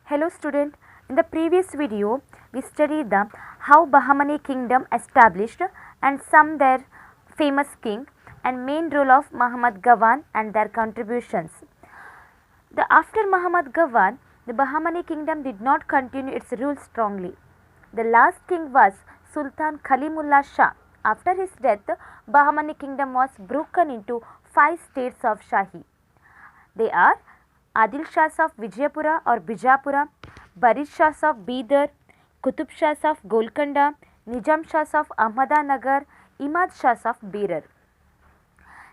Hello student, in the previous video we studied the how Bahmani kingdom established and some their famous king and main role of Muhammad Gawan and their contributions. After Muhammad Gawan, the Bahmani kingdom did not continue its rule strongly. The last king was Sultan Kalimullah Shah. After his death, Bahmani kingdom was broken into 5 states of Shahi. They are Adil Shahs of Vijayapura or Bijapura, Barid Shahs of Bidar, Qutub Shahs of Golconda, Nizam Shahs of Ahmednagar, Imad Shahs of Berar.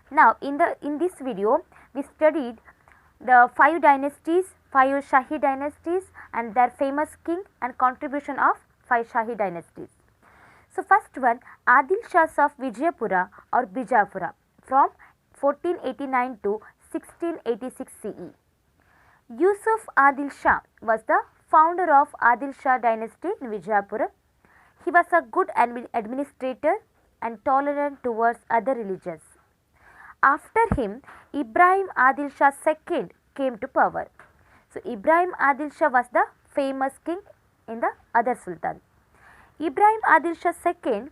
Now, in this video, we studied the 5 dynasties, 5 Shahi dynasties and their famous king and contribution of 5 Shahi dynasties. So, first one, Adil Shahs of Vijayapura or Bijapura from 1489 to 1686 CE. Yusuf Adil Shah was the founder of Adil Shah dynasty in Vijayapura. He was a good administrator and tolerant towards other religions. After him, Ibrahim Adil Shah II came to power. So, Ibrahim Adil Shah was the famous king in the other sultan. Ibrahim Adil Shah II,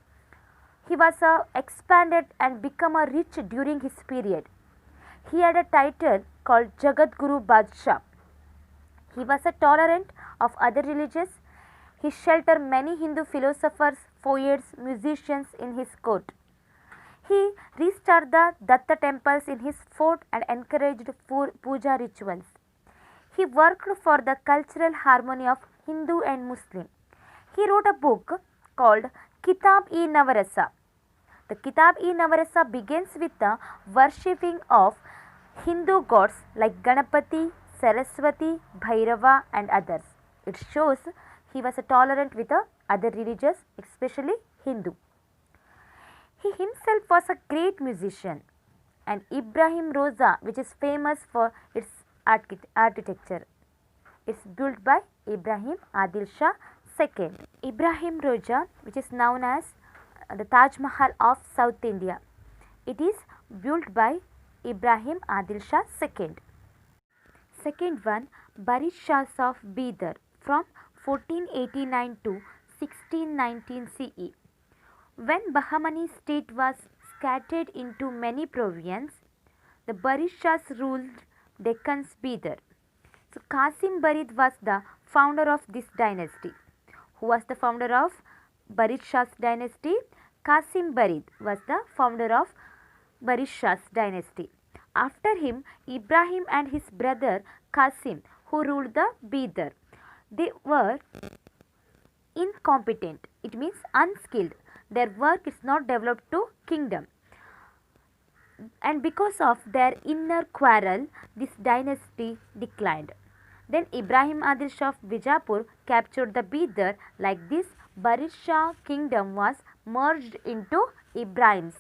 he was expanded and become a rich during his period. He had a title called Jagat Guru Badshah. He was a tolerant of other religions. He sheltered many Hindu philosophers, poets, musicians in his court. He restored the Datta temples in his fort and encouraged puja rituals. He worked for the cultural harmony of Hindu and Muslim. He wrote a book called Kitab-e-Navarasa. The Kitab-e-Navarasa begins with the worshipping of Hindu gods like Ganapati, Saraswati, Bhairava and others. It shows he was tolerant with other religions, especially Hindu. He himself was a great musician, and Ibrahim Roza, which is famous for its architecture, is built by Ibrahim Adil Shah II. Ibrahim Roza, which is known as the Taj Mahal of South India, it is built by Ibrahim Adil Shah II. Second one, Barid Shahs of Bidar from 1489 to 1619 CE. When Bahmani state was scattered into many provinces, the Barid Shahs ruled Deccan's Bidar. So, Qasim Barid was the founder of this dynasty. Who was the founder of Barid Shah's dynasty? Qasim Barid was the founder of Barid Shah's dynasty. After him, Ibrahim and his brother Qasim, who ruled the Bidar. They were incompetent, it means unskilled. Their work is not developed to kingdom. And because of their inner quarrel, this dynasty declined. Then Ibrahim Adil Shah of Bijapur captured the Bidar. Like this, Barid Shah kingdom was merged into Ibrahim's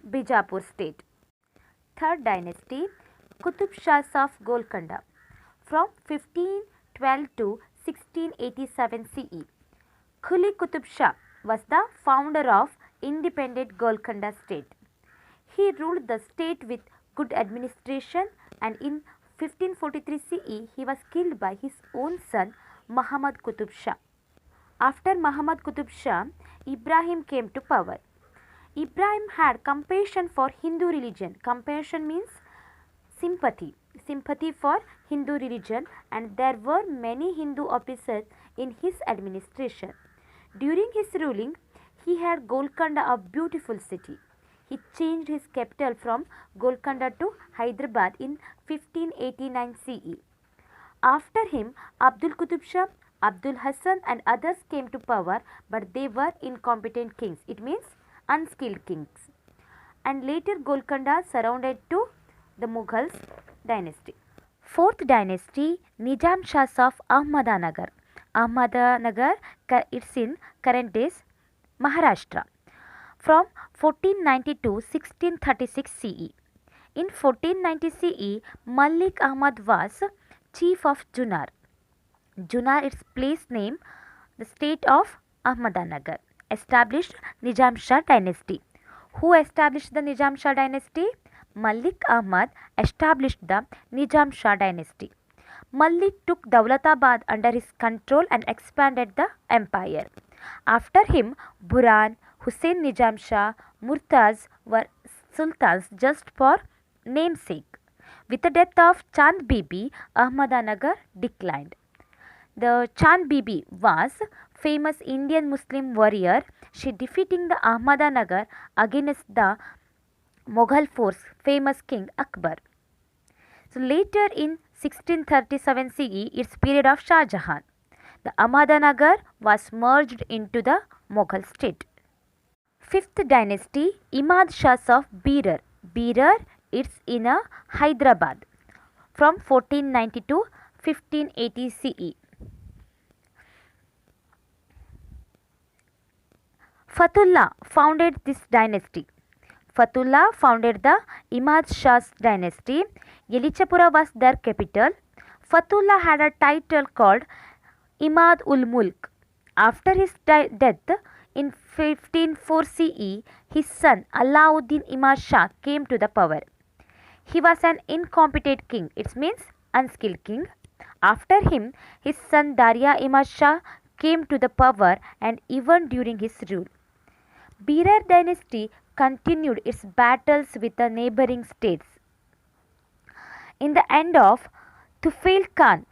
Bijapur state. Third dynasty, Qutub Shahs of Golconda from 1512 to 1687 CE. Quli Qutub Shah was the founder of independent Golconda state. He ruled the state with good administration, and in 1543 CE he was killed by his own son Muhammad Qutub Shah. After Muhammad Qutub Shah, Ibrahim came to power. Ibrahim had compassion for Hindu religion. Compassion means sympathy. Sympathy for Hindu religion, and there were many Hindu officers in his administration. During his ruling, he had Golconda, a beautiful city. He changed his capital from Golconda to Hyderabad in 1589 CE. After him, Abdul Qutub Shah, Abdul Hassan and others came to power, but they were incompetent kings. It means unskilled kings. And later Golconda surrounded to the Mughals dynasty. Fourth dynasty, Nizam Shahs of Ahmednagar. Ahmednagar, it's in current days Maharashtra. From 1490 to 1636 CE. In 1490 CE, Malik Ahmad was chief of Junar. Junar is place name, the state of Ahmednagar. Established Nizam Shah dynasty. Who established the Nizam Shah dynasty? Malik Ahmad established the Nizam Shah dynasty. Malli took Daulatabad under his control and expanded the empire. After him, Buran, Hussein Nizam Shah, Murtaz were sultans just for namesake. With the death of Chand Bibi, Ahmadanagar declined. The Chand Bibi was famous Indian Muslim warrior. She defeating the Ahmadanagar against the Mughal force, famous King Akbar. So later in 1637 CE, its period of Shah Jahan, the Ahmadanagar was merged into the Mughal state. Fifth dynasty, Imad Shahs of Berar. Berar, it's in Hyderabad from 1490 to 1580 CE. Fatullah founded this dynasty. Fatullah founded the Imad Shah's dynasty. Yelichapura was their capital. Fatullah had a title called Imad ul Mulk. After his death in 1504 CE, his son Alauddin Imad Shah came to the power. He was an incompetent king, it means unskilled king. After him, his son Darya Imad Shah came to the power, and even during his rule, Berar dynasty continued its battles with the neighboring states. In the end of Tufail Khan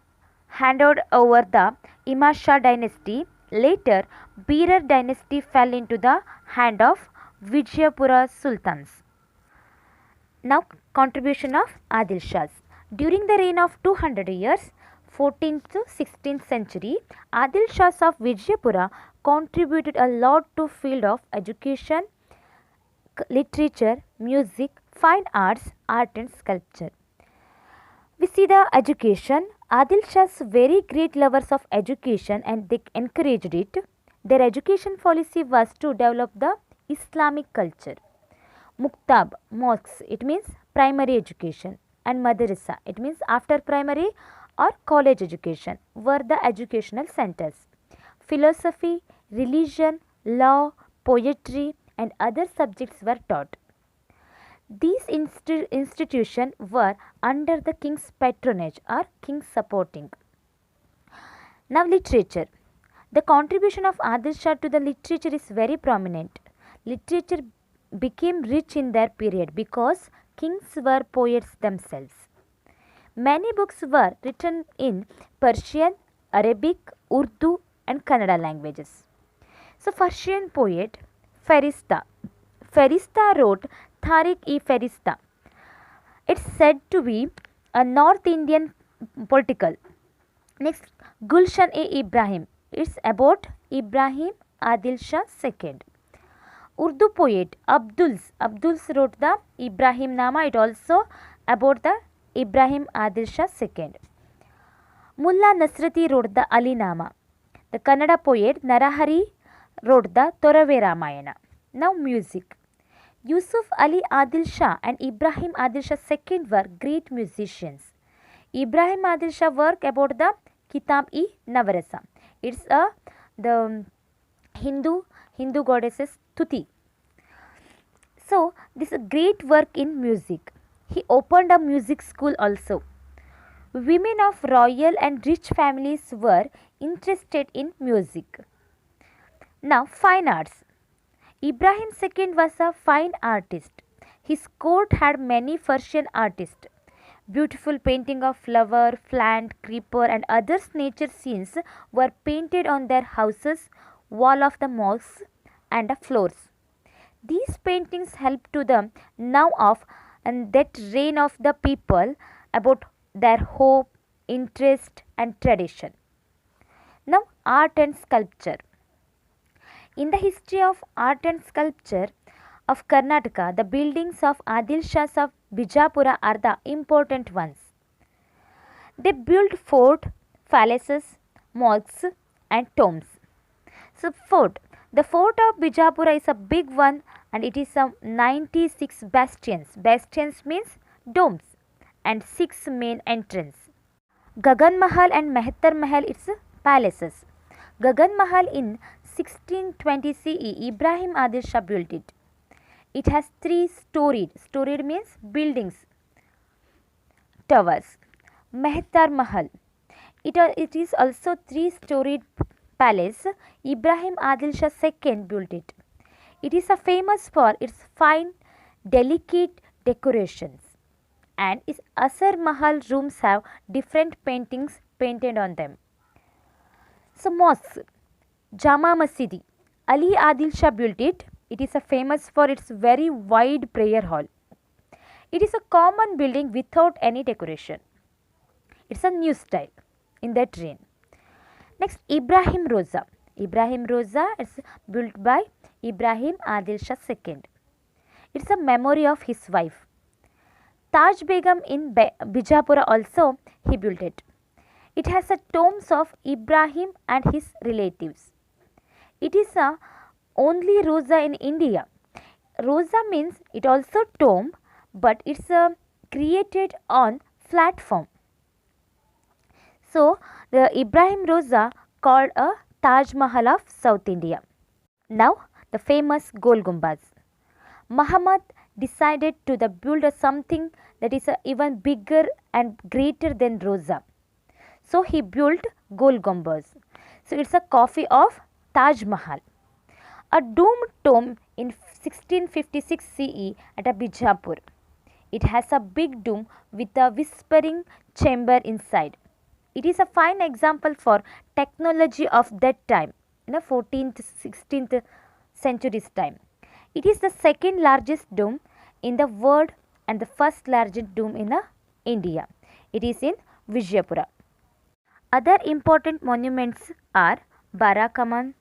handed over the Imad Shah dynasty. Later, Berar dynasty fell into the hand of Vijayapura sultans. Now, contribution of Adil Shahs. During the reign of 200 years, 14th to 16th century, Adil Shahs of Vijayapura contributed a lot to field of education, literature, music, fine arts, art and sculpture. We see the education. Adil Shah's very great lovers of education and they encouraged it. Their education policy was to develop the Islamic culture. Muktab, mosques, it means primary education, and madrasa, it means after primary or college education, were the educational centers. Philosophy, religion, law, poetry and other subjects were taught. These institutions were under the king's patronage or king's supporting. Now literature. The contribution of Adil Shah to the literature is very prominent. Literature became rich in their period because kings were poets themselves. Many books were written in Persian, Arabic, Urdu and Kannada languages. So Persian poet Farista. Farista wrote Tariq-e-Farista. It's said to be a North Indian political. Next, Gulshan-e-Ibrahim. It's about Ibrahim Adil Shah II. Urdu poet Abduls wrote the Ibrahim Nama. It also about the Ibrahim Adil Shah II. Mulla Nasrati wrote the Ali Nama. The Kannada poet Narahari wrote the Torave Ramayana. Now music. Yusuf Ali Adil Shah and Ibrahim Adil Shah II were great musicians. Ibrahim Adil Shah work about the Kitab-e-Navarasa. It's the Hindu goddesses Tuti. So this is a great work in music. He opened a music school also. Women of royal and rich families were interested in music. Now fine arts. Ibrahim II was a fine artist. His court had many Persian artists. Beautiful painting of flower, plant, creeper and other nature scenes were painted on their houses, wall of the mosques and the floors. These paintings help to the now of and that reign of the people about their hope, interest and tradition. Now art and sculpture. In the history of art and sculpture of Karnataka, the buildings of Adil Shahs of Bijapura are the important ones. They built fort, palaces, mosques and tombs. So the fort of Bijapura is a big one and it is 96 bastions. Bastions means domes and 6 main entrance. Gagan Mahal and Mehtar Mahal is palaces. Gagan Mahal in 1620 CE, Ibrahim Adil Shah built it. It has 3 storied means buildings, towers. Mehtar Mahal, It is also three-storied palace. Ibrahim Adil Shah II built it. It is famous for its fine, delicate decorations, and its Asar Mahal rooms have different paintings painted on them. So, mosque, Jama Masjid. Ali Adil Shah built it. It is famous for its very wide prayer hall. It is a common building without any decoration. It's a new style in that reign. Next, Ibrahim Roza. Ibrahim Roza is built by Ibrahim Adil Shah II. It's a memory of his wife. Taj Begum in Bijapura also he built it. It has a tombs of Ibrahim and his relatives. It is a only Roza in India. Roza means it also tomb, but it's created on flat form. So, the Ibrahim Roza called a Taj Mahal of South India. Now, the famous Gol Gumbaz. Muhammad decided to build something that is even bigger and greater than Roza. So, he built Gol Gumbaz. So, it's a copy of Taj Mahal. A domed tomb in 1656 CE at a Bijapur. It has a big dome with a whispering chamber inside. It is a fine example for technology of that time, in the 14th, 16th century's time. It is the second largest dome in the world and the first largest dome in India. It is in Vijayapura. Other important monuments are Bara Kaman,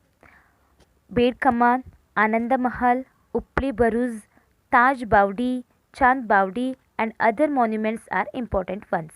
Bed Kaman, Ananda Mahal, Uppli Baruz, Taj Baudi, Chand Baudi and other monuments are important ones.